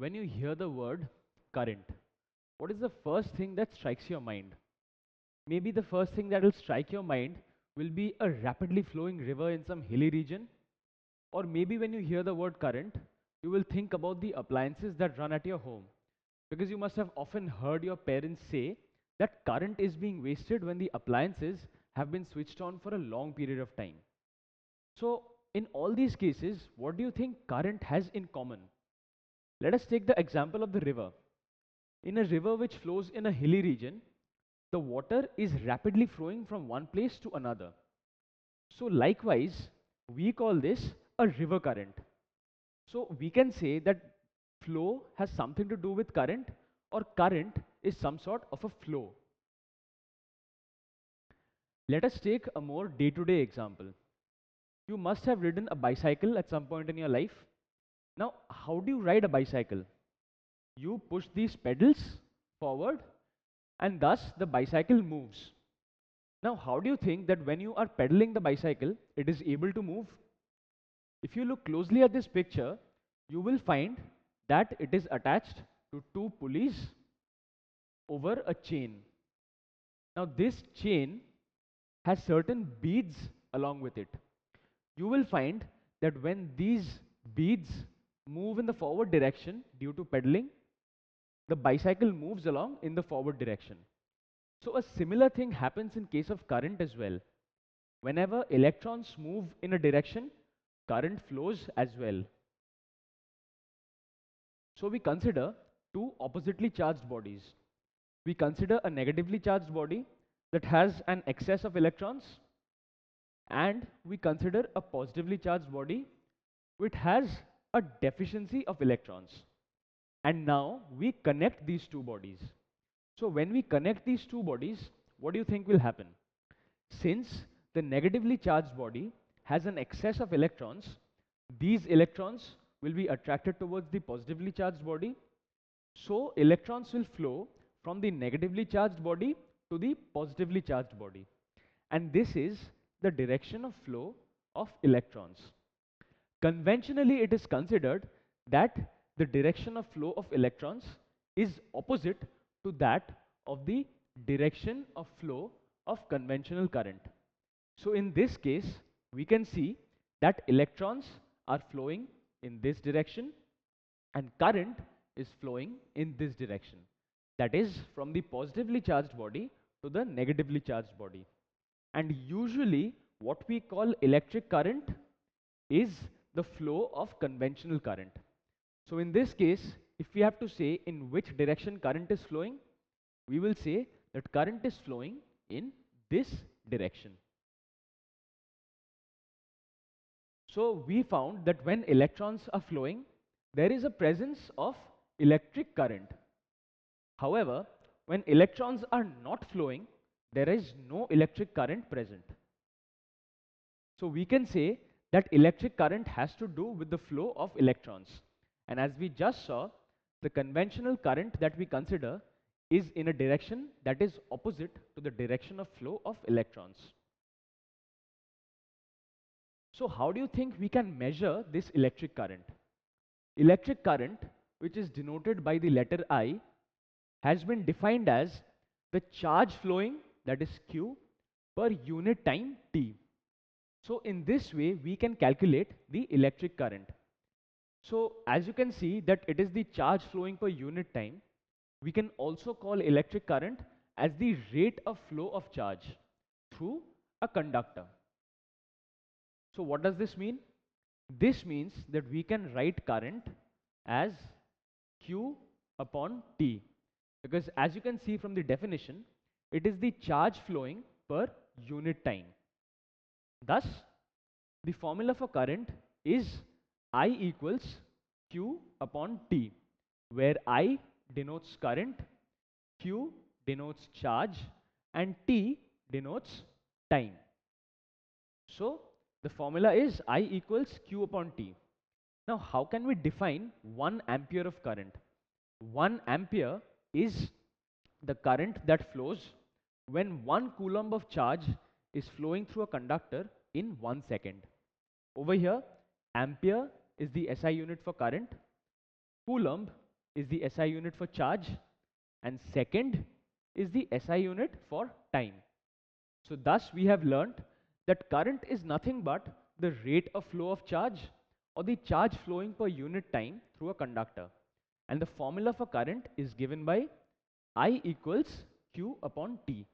When you hear the word current, what is the first thing that strikes your mind? Maybe the first thing that will strike your mind will be a rapidly flowing river in some hilly region. Or maybe when you hear the word current, you will think about the appliances that run at your home. Because you must have often heard your parents say that current is being wasted when the appliances have been switched on for a long period of time. So, in all these cases, what do you think current has in common? Let us take the example of the river. In a river which flows in a hilly region, the water is rapidly flowing from one place to another. So likewise, we call this a river current. So we can say that flow has something to do with current, or current is some sort of a flow. Let us take a more day-to-day example. You must have ridden a bicycle at some point in your life. Now, how do you ride a bicycle? You push these pedals forward and thus the bicycle moves. Now, how do you think that when you are pedaling the bicycle, it is able to move? If you look closely at this picture, you will find that it is attached to two pulleys over a chain. Now, this chain has certain beads along with it. You will find that when these beads move in the forward direction due to pedaling, the bicycle moves along in the forward direction. So a similar thing happens in case of current as well. Whenever electrons move in a direction, current flows as well. So we consider two oppositely charged bodies. We consider a negatively charged body that has an excess of electrons, and we consider a positively charged body which has a deficiency of electrons. And now we connect these two bodies. So when we connect these two bodies, what do you think will happen? Since the negatively charged body has an excess of electrons, these electrons will be attracted towards the positively charged body. So electrons will flow from the negatively charged body to the positively charged body. And this is the direction of flow of electrons. Conventionally, it is considered that the direction of flow of electrons is opposite to that of the direction of flow of conventional current. So in this case, we can see that electrons are flowing in this direction and current is flowing in this direction. That is from the positively charged body to the negatively charged body. And usually what we call electric current is the flow of conventional current. So in this case, if we have to say in which direction current is flowing, we will say that current is flowing in this direction. So we found that when electrons are flowing, there is a presence of electric current. However, when electrons are not flowing, there is no electric current present. So we can say that electric current has to do with the flow of electrons. And as we just saw, the conventional current that we consider is in a direction that is opposite to the direction of flow of electrons. So how do you think we can measure this electric current? Electric current, which is denoted by the letter I, has been defined as the charge flowing, that is Q, per unit time T. So in this way, we can calculate the electric current. So as you can see that it is the charge flowing per unit time, we can also call electric current as the rate of flow of charge through a conductor. So what does this mean? This means that we can write current as Q upon T, because as you can see from the definition, it is the charge flowing per unit time. Thus, the formula for current is I equals Q upon T, where I denotes current, Q denotes charge, and T denotes time. So the formula is I equals Q upon T. Now, how can we define 1 ampere of current? 1 ampere is the current that flows when 1 coulomb of charge is flowing through a conductor in 1 second. Over here, ampere is the SI unit for current, coulomb is the SI unit for charge, and second is the SI unit for time. So thus we have learnt that current is nothing but the rate of flow of charge or the charge flowing per unit time through a conductor. And the formula for current is given by I equals Q upon T.